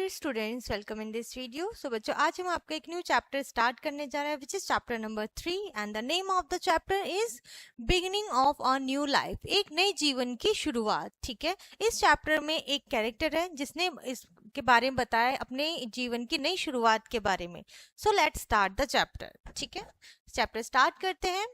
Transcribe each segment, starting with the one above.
Dear students, welcome in this video. So बच्चों, आज हम आपका एक न्यू चैप्टर स्टार्ट करने जा रहे हैं, which is chapter number 3 and the name of the chapter is beginning of a new life, एक नए जीवन की शुरुआत। ठीक है, इस चैप्टर में एक कैरेक्टर है जिसने इसके बारे में बताया अपने जीवन की नई शुरुआत के बारे में। So let's start the chapter. ठीक है, चैप्टर स्टार्ट करते हैं।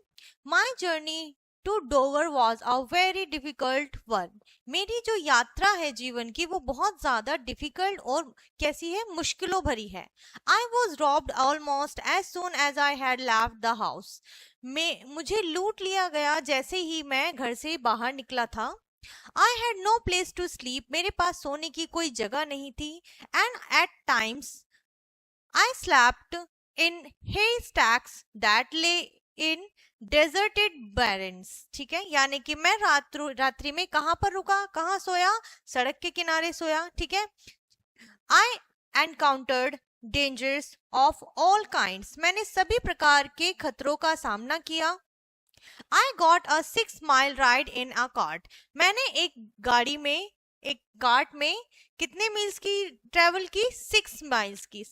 My journey to Dover was a very difficult one. मेरी जो यात्रा है जीवन की वो बहुत ज्यादा डिफिकल्ट और कैसी है, मुश्किलों भरी है। I was robbed almost as soon as I had left the house. मुझे लूट लिया गया जैसे ही मैं घर से बाहर निकला था। I had no place to sleep, मेरे पास सोने की कोई जगह नहीं थी। And at times I slept in haystacks that lay in deserted barrens। ठीक है, यानी कि मैं रात्रि में कहां पर रुका, कहां सोया, सड़क के किनारे सोया। ठीक है, I encountered dangers of all kinds, मैंने सभी प्रकार के खतरों का सामना किया। I got a 6 mile ride in a cart, मैंने एक कार्ट में कितने मील्स की ट्रेवल की, 6 miles की,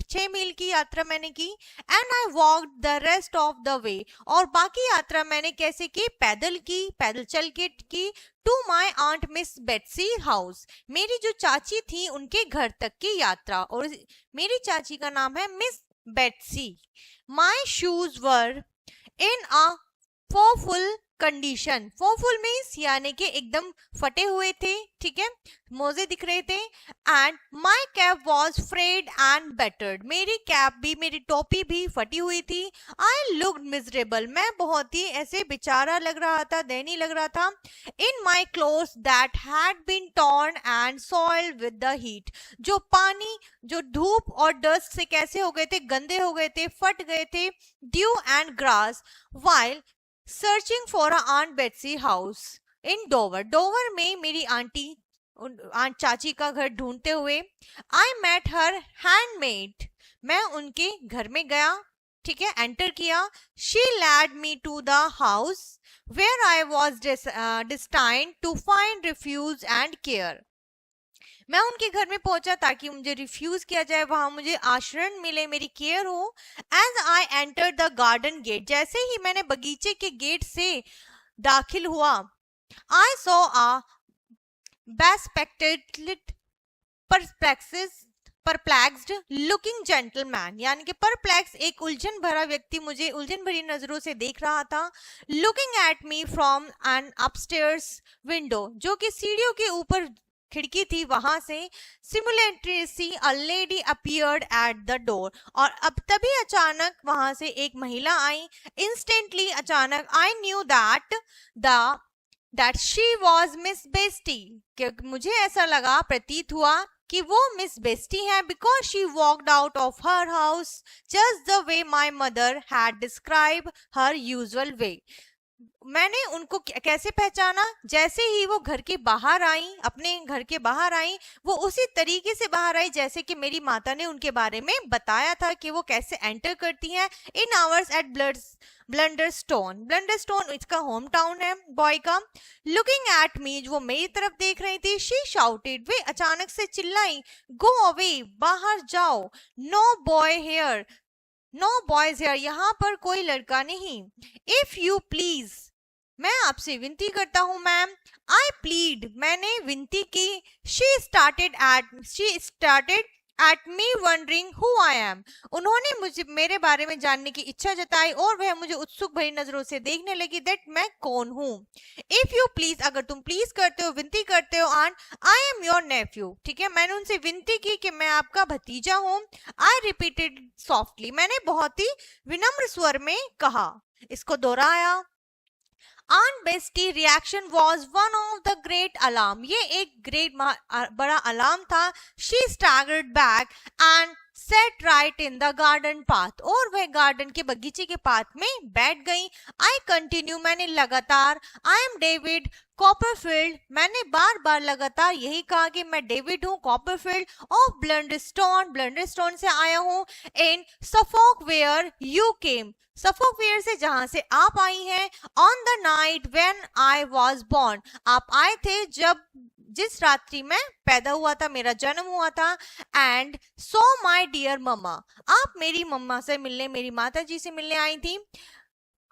6 मील की यात्रा मैंने की। And I walked the rest of the way, और बाकी यात्रा मैंने कैसे की, पैदल चल के की। To my aunt Miss Betsy house, मेरी जो चाची थी उनके घर तक की यात्रा, और मेरी चाची का नाम है Miss Betsey. My shoes were in a woeful condition, woeful means यानी कि एकदम फटे हुए थे। ठीक है, मोजे दिख रहे थे। And my cap was frayed and battered, मेरी कैप भी, मेरी टोपी भी फटी हुई थी। आई लुक्ड मिजरेबल, मैं बहुत ही ऐसे बेचारा लग रहा था, दयनीय लग रहा था। In my clothes that had been torn and soiled with the heat, जो धूप और डस्ट से कैसे हो गए थे, गंदे हो गए थे, फट गए थे। Dew and grass while searching for a aunt Betsy house in Dover, Dover में मेरी चाची का घर ढूंढते हुए। आई मेट हर हैंडमेड, मैं उनके घर में गया। ठीक है, एंटर किया। She led me to the house where I was destined to find refuge and care, मैं उनके घर में पहुंचा ताकि मुझे रिफ्यूज किया जाए, वहां मुझे आश्रय मिले, मेरी केयर हो। As I enter the garden gate, जैसे ही मैंने बगीचे के गेट से दाखिल हुआ, I saw a bespectacled perplexed looking gentleman, यानी कि परप्लेक्स एक उलझन भरा व्यक्ति मुझे उलझन भरी नजरों से देख रहा था। Looking at me from an upstairs window, जो कि सीढ़ियों के ऊपर खिड़की थी, वहां से। Simultaneously a lady appeared at the door, और अब तभी अचानक वहां से एक महिला आई। इंस्टेंटली, अचानक, I knew that she was Miss बेस्टी, मुझे ऐसा लगा, प्रतीत हुआ कि वो मिस बेस्टी है। Because she walked out of her house just the way my mother had describe her usual way, मैंने उनको कैसे पहचाना, जैसे ही वो घर के बाहर आई, अपने घर के बाहर आई, वो उसी तरीके से बाहर आई जैसे कि मेरी माता ने उनके बारे में बताया था कि वो कैसे एंटर करती हैं। इन आवर्स एट ब्लंडरस्टोन, ब्लंडरस्टोन इसका होम टाउन है बॉय का। लुकिंग एट मी, वो मेरी तरफ देख रही थी। शी शाउटेड, वे अचानक से चिल्लाई, गो अवे, बाहर जाओ। No boy here, no boys here, यहाँ पर कोई लड़का नहीं। इफ यू प्लीज, मैं आपसे विनती करता हूँ मैम। आई प्लीड, मैंने विनती की। She started at me wondering who I am, उन्होंने मुझे मेरे बारे में जानने की इच्छा जताई और वह मुझे उत्सुक भरी नजरों से देखने लगी, दैट मैं कौन हूँ। इफ यू प्लीज, अगर तुम प्लीज करते हो, विनती करते हो, aunt I am your nephew, ठीक है, मैंने उनसे विनती की कि मैं आपका भतीजा हूँ। आई रिपीटेड सॉफ्टली, मैंने बहुत ही विनम्र स्वर में कहा, इसको दोहराया। Aunt Bestie reaction was one of the great alarm, ये एक बड़ा अलार्म था। She staggered back and sat right in the garden path, और वह गार्डन के बगीचे के पाथ में बैठ गई। I continue, मैंने लगातार। I am David कॉपरफील्ड, मैंने बार बार लगातार यही कहा कि मैं डेविड हूँ कॉपरफील्ड ऑफ ब्लंडरस्टोन से आया हूँ। In Suffolk where you came, Suffolk where से जहां से आप आई हैं। On the night when I was born, आप आए थे जब जिस रात्रि में पैदा हुआ था, मेरा जन्म हुआ था। एंड सो माई डियर मम्मा, आप मेरी मम्मा से मिलने, मेरी माता जी से मिलने आई थी।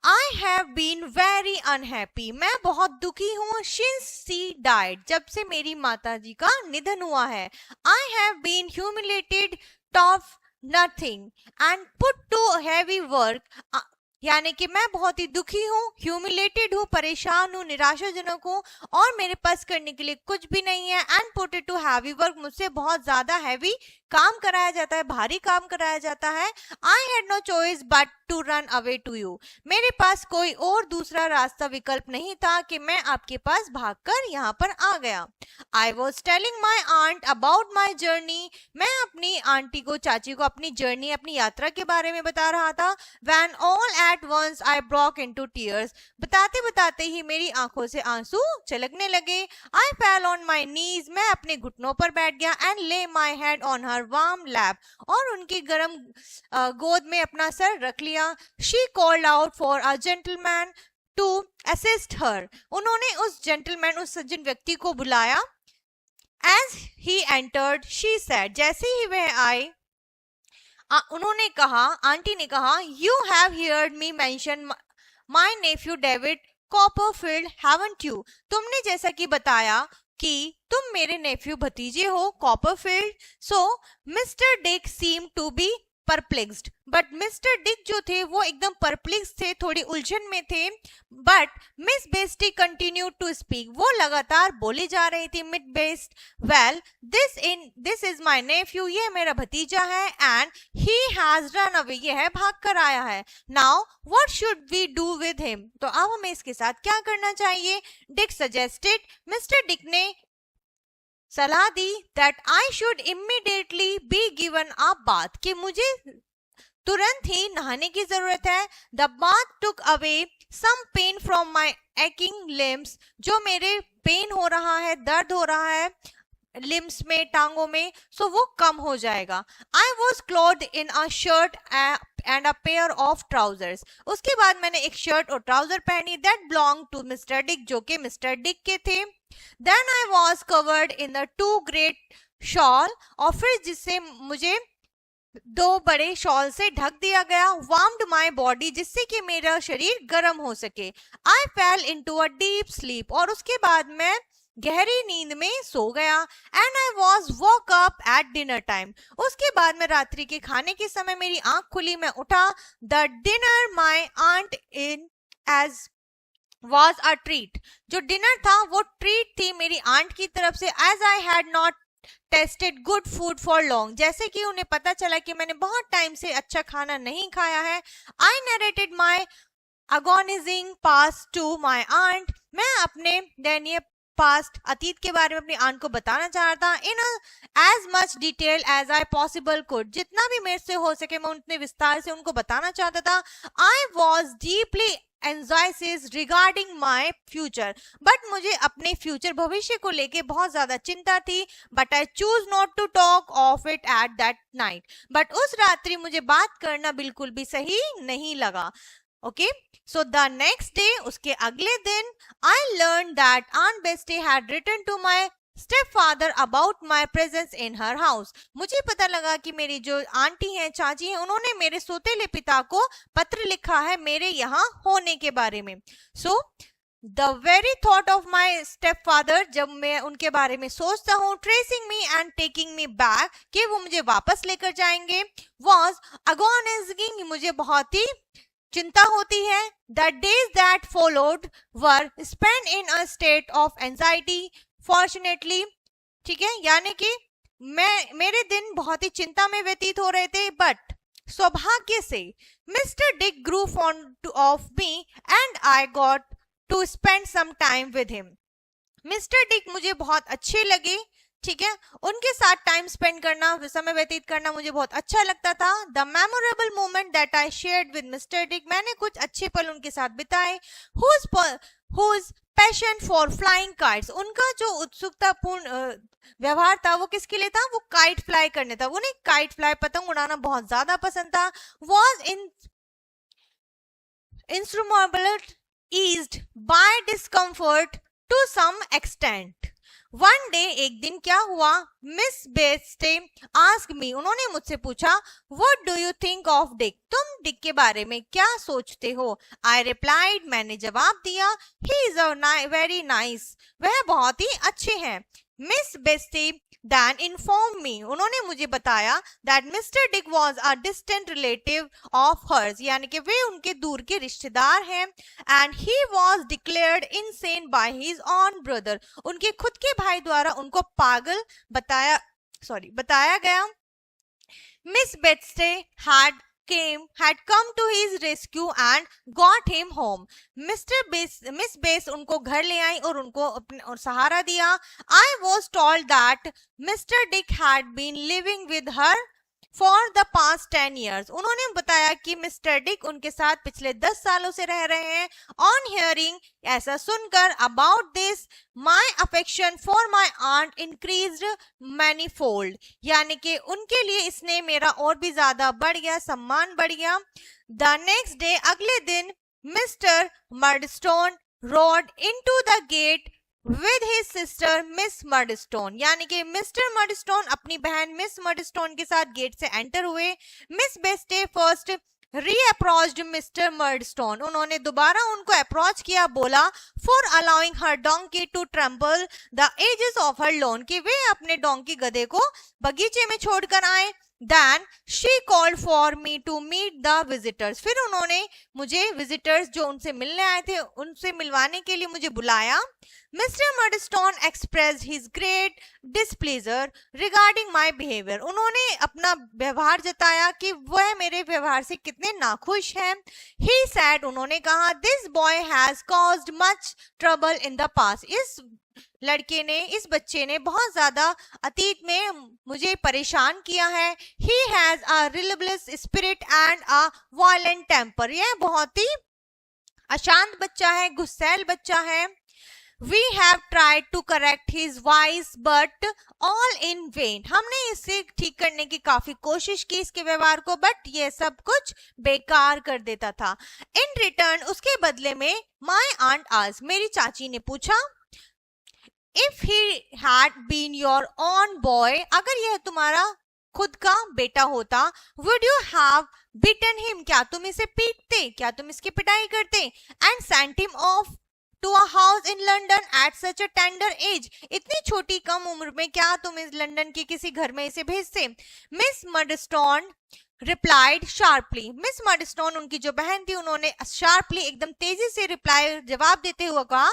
I have been very unhappy, मैं बहुत दुखी हूँ। सिंस शी डाइड, जब से मेरी माता जी का निधन हुआ है। I have been humiliated, tough, nothing and put to heavy work, यानी कि मैं बहुत ही दुखी हूँ, ह्यूमिलेटेड हूँ, परेशान हूँ, निराशाजनक हूँ और मेरे पास करने के लिए कुछ भी नहीं है। And put to heavy work, मुझसे बहुत ज्यादा हैवी काम कराया जाता है, भारी काम कराया जाता है। I had no choice but to run away to you, मेरे पास कोई और दूसरा रास्ता विकल्प नहीं था कि मैं आपके पास भागकर यहाँ पर आ गया। I was telling my aunt about my journey, मैं अपनी आंटी को, चाची को अपनी जर्नी, अपनी यात्रा के बारे में बता रहा था। When all at once I broke into tears, बताते बताते ही मेरी आंखों से आंसू छलकने लगे। आई फेल ऑन माई नीज, मैं अपने घुटनों पर बैठ गया। And lay my head on her warm lap, और उनकी गर्म गोद में अपना सर रख लिया। She called out for a gentleman to assist her, उन्होंने उस जेंटलमैन, उस सज्जन व्यक्ति को बुलाया। As he entered she said, जैसे ही वह आए उन्होंने कहा, आंटी ने कहा, you have heard me mention my nephew David Copperfield, haven't you, तुमने जैसा कि बताया कि तुम मेरे नेफ्यू भतीजे हो Copperfield. So mister Dick seem to be perplexed, but mister Dick जो थे वो एकदम परप्लेक्स थे, थोड़ी उलझन में थे। बट मिस बेस्टी कंटिन्यू टू स्पीक, वो लगातार बोली जा रही थी। Miss Best, well this is my nephew, ये मेरा भतीजा है। And he has run away, ये है भाग कर आया है। Now what should we do with him, तो अब हमें इसके साथ क्या करना चाहिए। डिक सजेस्टेड, मिस्टर डिक ने सलाह दी, that I should immediately be given a bath, कि मुझे तुरंत ही नहाने की जरूरत है। The bath took away some pain from my aching limbs, जो मेरे पेन हो रहा है, दर्द हो रहा है लिम्स में, टांगों में, सो वो कम हो जाएगा। I was clothe in a shirt and a pair of trousers, उसके बाद मैंने एक शर्ट और ट्राउजर पहनी, that belong to mister Dick, जो कि मिस्टर डिक के थे। Then I was covered in the two great shawl, और फिर जिससे मुझे दो बड़े शॉल से ढक दिया गया। वार्म्ड माई बॉडी, जिससे कि मेरा शरीर गर्म हो सके। I fell into a deep sleep, और उसके बाद मैं गहरी नींद में सो गया। And I was woke up at dinner time, उसके बाद में रात्रि के खाने के समय मेरी आंख खुली, मैं उठा। The dinner my aunt in as was a treat, जो डिनर था वो ट्रीट थी मेरी आंट की तरफ से। As I had not tasted good food for long, जैसे कि उन्हें पता चला कि मैंने बहुत टाइम से अच्छा खाना नहीं खाया है। I narrated my agonising past to my aunt, मैं अपने दयनीय पास्ट, अतीत के बारे में अपनी आंट को बताना चाहता in as much detail as I possible could, जितना भी मेरे से हो सके मैं उतने विस्तार से उनको बताना चाहता था। I was deeply anxieties regarding my future, but मुझे अपने फ्यूचर, भविष्य को लेके बहुत ज्यादा चिंता थी। But I choose not to talk of it at that night, but उस रात्रि मुझे बात करना बिल्कुल भी सही नहीं लगा। Okay, so the next day, उसके अगले दिन, आई लर्न दैट आंट बेस्टी had written to my stepfather about my presence in her house, मुझे पता लगा कि मेरी जो आंटी हैं, चाची हैं, उन्होंने मेरे सोतेले पिता को पत्र लिखा है मेरे यहाँ होने के बारे में। So the very thought of my step father, जब मैं उनके बारे में सोचता हूँ, tracing me and taking me back, कि वो मुझे वापस लेकर जाएंगे, वॉज अगोनाइजिंग, मुझे बहुत ही चिंता होती है। The days that followed were spend in a state of anxiety fortunately, ठीक है, यानी कि मेरे दिन बहुत ही चिंता में व्यतीत हो रहे थे। बट सौभाग्य से Mr Dick grew fond of me and I got to spend some time with him, Mr Dick मुझे बहुत अच्छे लगे, ठीक है, उनके साथ टाइम स्पेंड करना, समय व्यतीत करना मुझे बहुत अच्छा लगता था। The memorable moment that I shared with Mr Dick, मैंने कुछ अच्छे पल उनके साथ बिताए। Whose passion for flying kites, उनका जो उत्सुकतापूर्ण व्यवहार था वो किसके लिए था, वो काइट फ्लाई करने था, उन्हें काइट फ्लाई, पतंग उड़ाना बहुत ज्यादा पसंद था। वॉज इन इंस्ट्रूमेबल eased by discomfort to some extent, one day, एक दिन क्या हुआ, मिस बेस्टे आस्क मी, उन्होंने मुझसे पूछा, what do you think of Dick, तुम डिक के बारे में क्या सोचते हो। आई रिप्लाइड, मैंने जवाब दिया, ही इज वेरी नाइस, वह बहुत ही अच्छे हैं। मिस बेस्टे then informed me, उन्होंने मुझे बताया that Mr. Dick was a distant relative of hers, यानी कि वे उनके दूर के रिश्तेदार हैं, and he was declared insane by his own brother, उनके खुद के भाई द्वारा उनको पागल बताया गया। Miss Betsy had come to his rescue and got him home. Miss Bass उनको घर ले आई और उनको और सहारा दिया। I was told that Mr. Dick had been living with her for the past 10 years. उन्होंने बताया कि मिस्टर डिक उनके साथ पिछले 10 सालों से रह रहे हैं। On hearing, ऐसा सुनकर, about this, my affection for my aunt increased manifold, यानी कि उनके लिए इसने मेरा और भी ज्यादा बढ़ गया, सम्मान बढ़ गया। The next day, अगले दिन, Mr. Murdstone rode into the gate with his sister Miss Murdstone, यानी कि मिस्टर मर्डस्टोन अपनी बहन मिस मर्डस्टोन के साथ गेट से एंटर हुए। मिस बेस्टे फर्स्ट री-अप्रोच्ड मिस्टर मर्डस्टोन, उन्होंने दोबारा उनको अप्रोच किया, बोला, for allowing her donkey to trample the edges of her lawn, कि वे अपने डोंकी गधे को बगीचे में छोड़कर आए। Then she called for me to meet the visitors, फिर उन्होंने मुझे विजिटर्स जो उनसे मिलने आए थे उनसे मिलवाने के लिए मुझे बुलाया। Mr. Murdstone expressed his great displeasure regarding my behavior, उन्होंने अपना व्यवहार जताया कि वह मेरे व्यवहार से कितने नाखुश हैं। He said, उन्होंने कहा, this boy has caused much trouble in the past, इस बच्चे ने बहुत ज्यादा अतीत में मुझे परेशान किया है। He has a rebellious spirit and a violent temper, यह बहुत ही अशांत बच्चा है, गुस्सैल बच्चा है। We have tried to correct his vice but all in vain, हमने इसे ठीक करने की काफी कोशिश की इसके व्यवहार को, बट ये सब कुछ बेकार कर देता था। In return, उसके बदले में my aunt asked, मेरी चाची ने पूछा, If he had been your own boy, अगर यह तुम्हारा खुद का बेटा होता, would you have beaten him, क्या तुम इसे पीटते, क्या तुम इसकी पिटाई करते, and sent him off to a house in London at such a tender age, इतनी छोटी कम उम्र में क्या तुम इस लंदन के किसी घर में इसे भेजते। मिस मर्डस्टोन रिप्लाइड शार्पली, मिस मर्डस्टोन उनकी जो बहन थी उन्होंने शार्पली एकदम तेजी से रिप्लाई जवाब देते हुए कहा,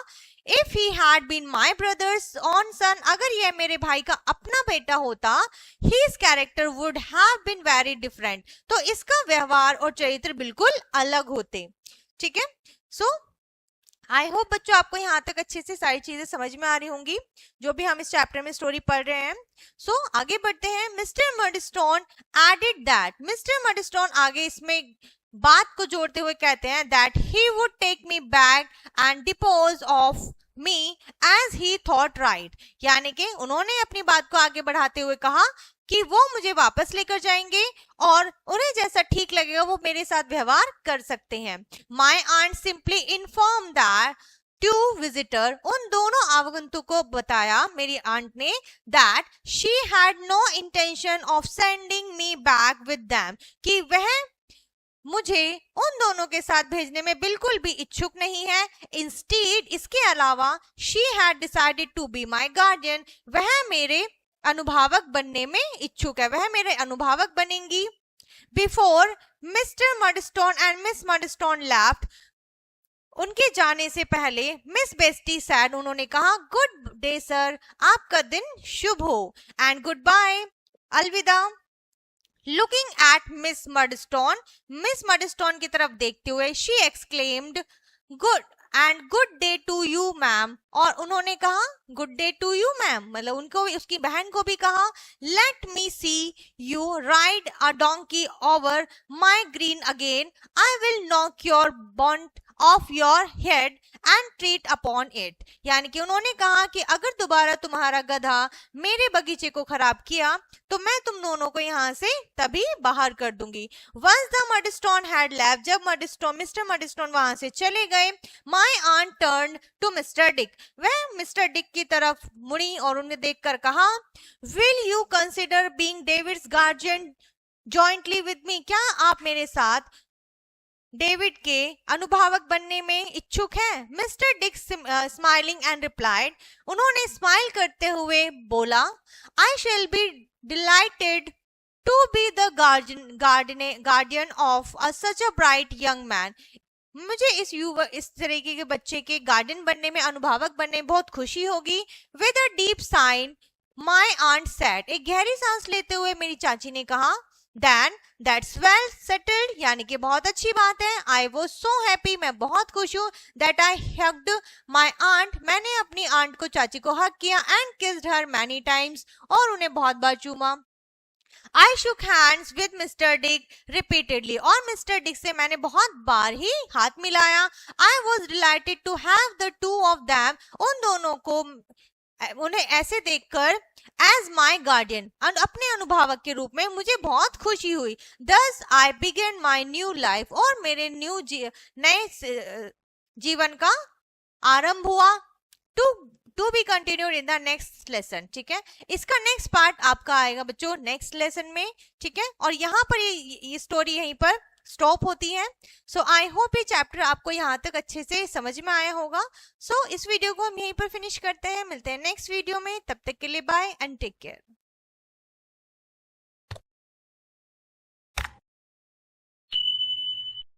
if he had been my brother's own son, अगर यह मेरे भाई का अपना बेटा होता, his character would have been very different, तो इसका व्यवहार और चरित्र बिल्कुल अलग होते। ठीक है, सो आई होप बच्चों आपको यहाँ तक अच्छे से सारी चीजें समझ में आ रही होंगी जो भी हम इस चैप्टर में स्टोरी पढ़ रहे हैं। सो आगे बढ़ते हैं। Mr Murdstone added that, Mr Murdstone आगे इसमें बात को जोड़ते हुए कहते हैं that he would take me back and dispose of me as he thought right, यानी कि उन्होंने अपनी बात को आगे बढ़ाते हुए कहा कि वो मुझे वापस लेकर जाएंगे और उन्हें जैसा ठीक लगेगा वो मेरे साथ व्यवहार कर सकते हैं। My aunt simply inform that two visitor, उन दोनों आगंतुकों को बताया मेरी आंट ने that she had no intention of sending me back with them, कि वह मुझे उन दोनों के साथ भेजने में बिल्कुल भी इच्छुक नहीं है। इंस्टीड, इसके अलावा she had decided to be my guardian, वह मेरे अनुभावक बनने में इच्छुक है, वह मेरे अनुभावक बनेंगी। Before Mister Murdstone and Miss Murdstone left, उनके जाने से पहले मिस बेस्टी सैड, उन्होंने कहा, गुड डे सर, आपका दिन शुभ हो, एंड गुड बाय, अलविदा। लुकिंग एट मिस मर्डस्टोन की तरफ देखते हुए she exclaimed, good day to you ma'am, और उन्होंने कहा good day to you ma'am, मतलब उनको उसकी बहन को भी कहा, let me see you ride a donkey over my green again, I will knock your bonnet off your head and tread upon it. यानी कि उन्होंने कहा कि अगर दोबारा तुम्हारा गधा मेरे बगीचे को खराब किया तो मैं तुम दोनों को यहाँ से तभी बाहर कर दूंगी। Once the Murdstone had left, जब मिस्टर मडस्टोन वहां से चले गए, my aunt turn to mister Dick, वह मिस्टर डिक की तरफ मुड़ी और उन्हें देखकर कहा, will you consider being David's guardian jointly with me, क्या आप मेरे साथ डेविड के अनुभावक बनने में इच्छुक हैं? Mr Dick smiling and replied, उन्होंने स्माइल करते हुए बोला, I shall be delighted to be the guardian of such a bright young man, मुझे इस तरीके के बच्चे के गार्डियन बनने में, अनुभावक बनने में बहुत खुशी होगी। With a deep sigh my aunt said, एक गहरी सांस लेते हुए मेरी चाची ने कहा, Then that's well settled, यानी कि बहुत अच्छी बात है। I was so happy, मैं बहुत खुश हूँ। That I hugged my aunt, मैंने अपनी आंट को, चाची को हग किया। And kissed her many times, और उन्हें बहुत बार चूमा। I shook hands with Mr. Dick repeatedly, और मिस्टर डिक से मैंने बहुत बार ही हाथ मिलाया। I was delighted to have the two of them, उन दोनों को, उन्हें ऐसे देखकर, एज माई गार्डियन, अपने अनुभावक के रूप में मुझे बहुत खुशी हुई। Thus I began my new life, और मेरे नए जीवन का आरंभ हुआ। To be continued in the next lesson. ठीक है, इसका नेक्स्ट पार्ट आपका आएगा बच्चों नेक्स्ट लेसन में। ठीक है, और यहाँ पर ये स्टोरी यहीं पर स्टॉप होती है। सो आई होप ये चैप्टर आपको यहाँ तक अच्छे से समझ में आया होगा। सो इस वीडियो को हम यहीं पर फिनिश करते हैं, मिलते हैं नेक्स्ट वीडियो में, तब तक के लिए बाय एंड टेक केयर।